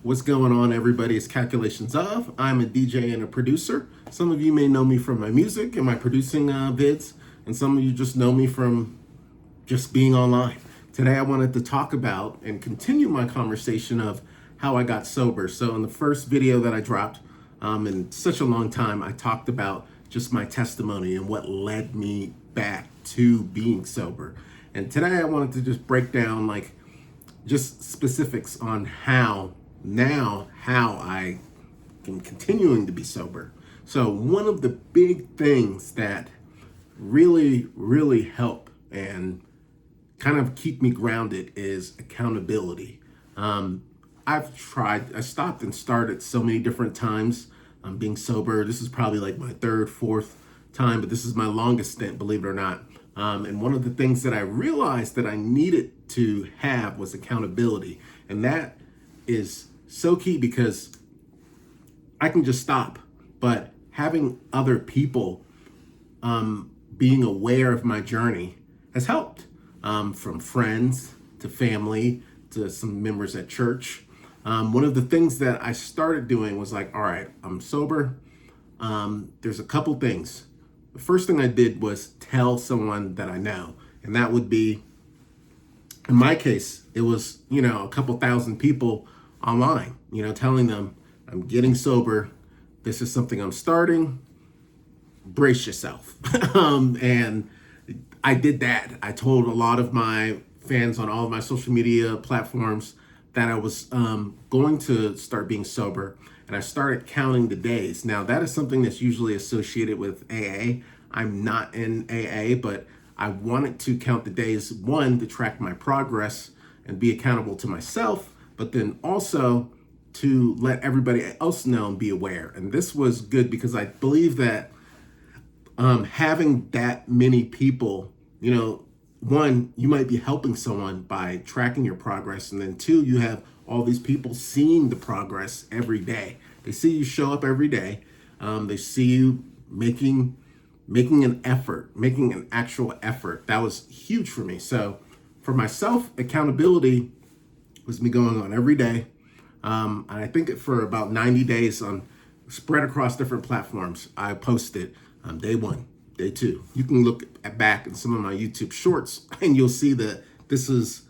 What's going on, everybody? It's Calculations of. I'm a DJ and a producer. Some of you may know me from my music and my producing vids, and some of you just know me from just being online. Today, I wanted to talk about and continue my conversation of how I got sober. So in the first video that I dropped in such a long time, I talked about just my testimony and what led me back to being sober. And today, I wanted to just break down just specifics on how I am continuing to be sober. So one of the big things that really help and kind of keep me grounded is accountability. I stopped and started so many different times being sober. This is probably like my third, fourth time, but this is my longest stint, believe it or not. And one of the things that I realized that I needed to have was accountability. And that is so key because I can just stop, but having other people being aware of my journey has helped, from friends to family to some members at church. One of the things that I started doing was like, all right, I'm sober. There's a couple things. The first thing I did was tell someone that I know, and that would be, in my case, it was, a couple thousand people online, telling them I'm getting sober. This is something I'm starting. Brace yourself. And I did that. I told a lot of my fans on all of my social media platforms that I was going to start being sober, and I started counting the days. Now, that is something that's usually associated with AA. I'm not in AA, but I wanted to count the days, one, to track my progress and be accountable to myself, but then also to let everybody else know and be aware. And this was good because I believe that having that many people, one, you might be helping someone by tracking your progress. And then two, you have all these people seeing the progress every day. They see you show up every day. They see you making an effort, making an actual effort. That was huge for me. So for myself, accountability was me going on every day. And I think for about 90 days spread across different platforms, I posted day one, day two. You can look back at some of my YouTube shorts and you'll see that this is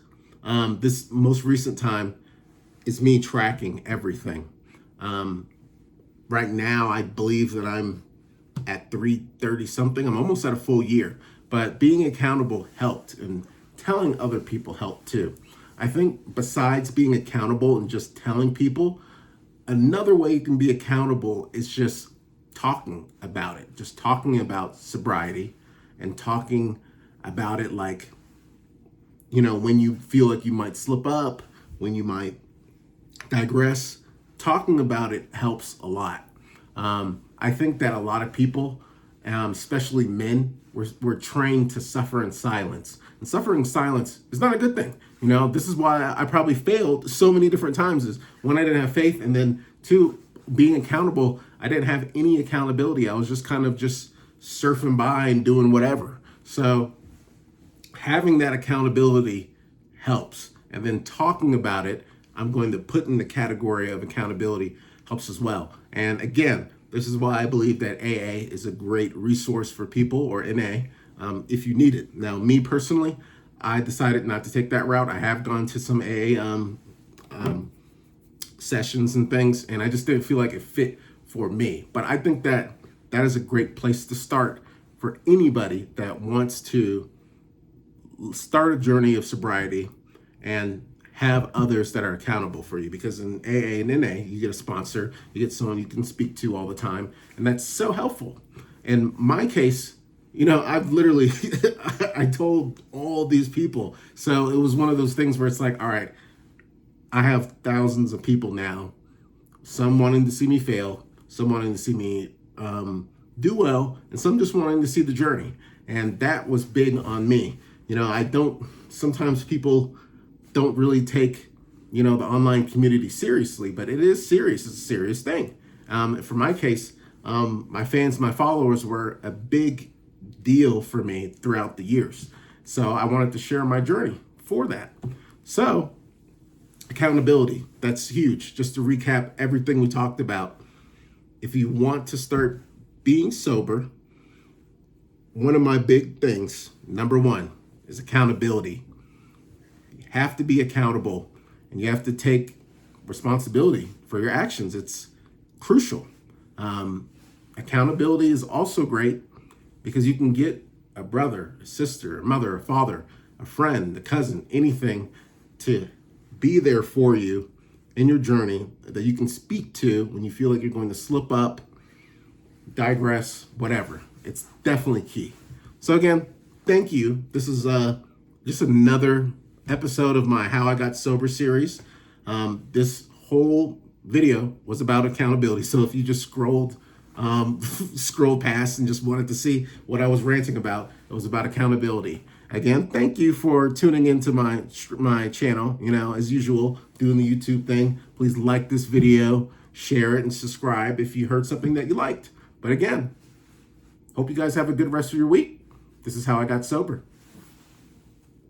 this most recent time is me tracking everything. Right now, I believe that I'm at 330 something. I'm almost at a full year, but being accountable helped, and telling other people helped too. I think besides being accountable and just telling people, another way you can be accountable is just talking about it, just talking about sobriety and talking about it when you feel like you might slip up, when you might digress, talking about it helps a lot. I think that a lot of people, especially men, were trained to suffer in silence. And suffering in silence is not a good thing. This is why I probably failed so many different times, is when I didn't have faith, and then two, being accountable, I didn't have any accountability. I was just kind of just surfing by and doing whatever. So having that accountability helps. And then talking about it, I'm going to put in the category of accountability, helps as well. And again, this is why I believe that AA is a great resource for people, or NA, if you need it. Now, me personally, I decided not to take that route. I have gone to some AA sessions and things, and I just didn't feel like it fit for me. But I think that is a great place to start for anybody that wants to start a journey of sobriety and have others that are accountable for you. Because in AA and NA, you get a sponsor, you get someone you can speak to all the time, and that's so helpful. In my case, I've literally, I told all these people. So it was one of those things where it's like, all right, I have thousands of people now, some wanting to see me fail, some wanting to see me do well, and some just wanting to see the journey. And that was big on me. Sometimes people don't really take, the online community seriously, but it is serious. It's a serious thing. For my case, my fans, my followers were a big deal for me throughout the years. So I wanted to share my journey for that. So Accountability, that's huge. Just to recap everything we talked about. If you want to start being sober, one of my big things, number one, is accountability. You have to be accountable and you have to take responsibility for your actions. It's crucial. Accountability is also great because you can get a brother, a sister, a mother, a father, a friend, a cousin, anything to be there for you in your journey that you can speak to when you feel like you're going to slip up, digress, whatever. It's definitely key. So again, thank you. This is just another episode of my How I Got Sober series. This whole video was about accountability. So if you just scrolled past and just wanted to see what I was ranting about, it was about accountability. Again, thank you for tuning into my channel. You know, as usual, doing the YouTube thing. Please like this video, share it, and subscribe if you heard something that you liked. But again, hope you guys have a good rest of your week. This is How I Got Sober.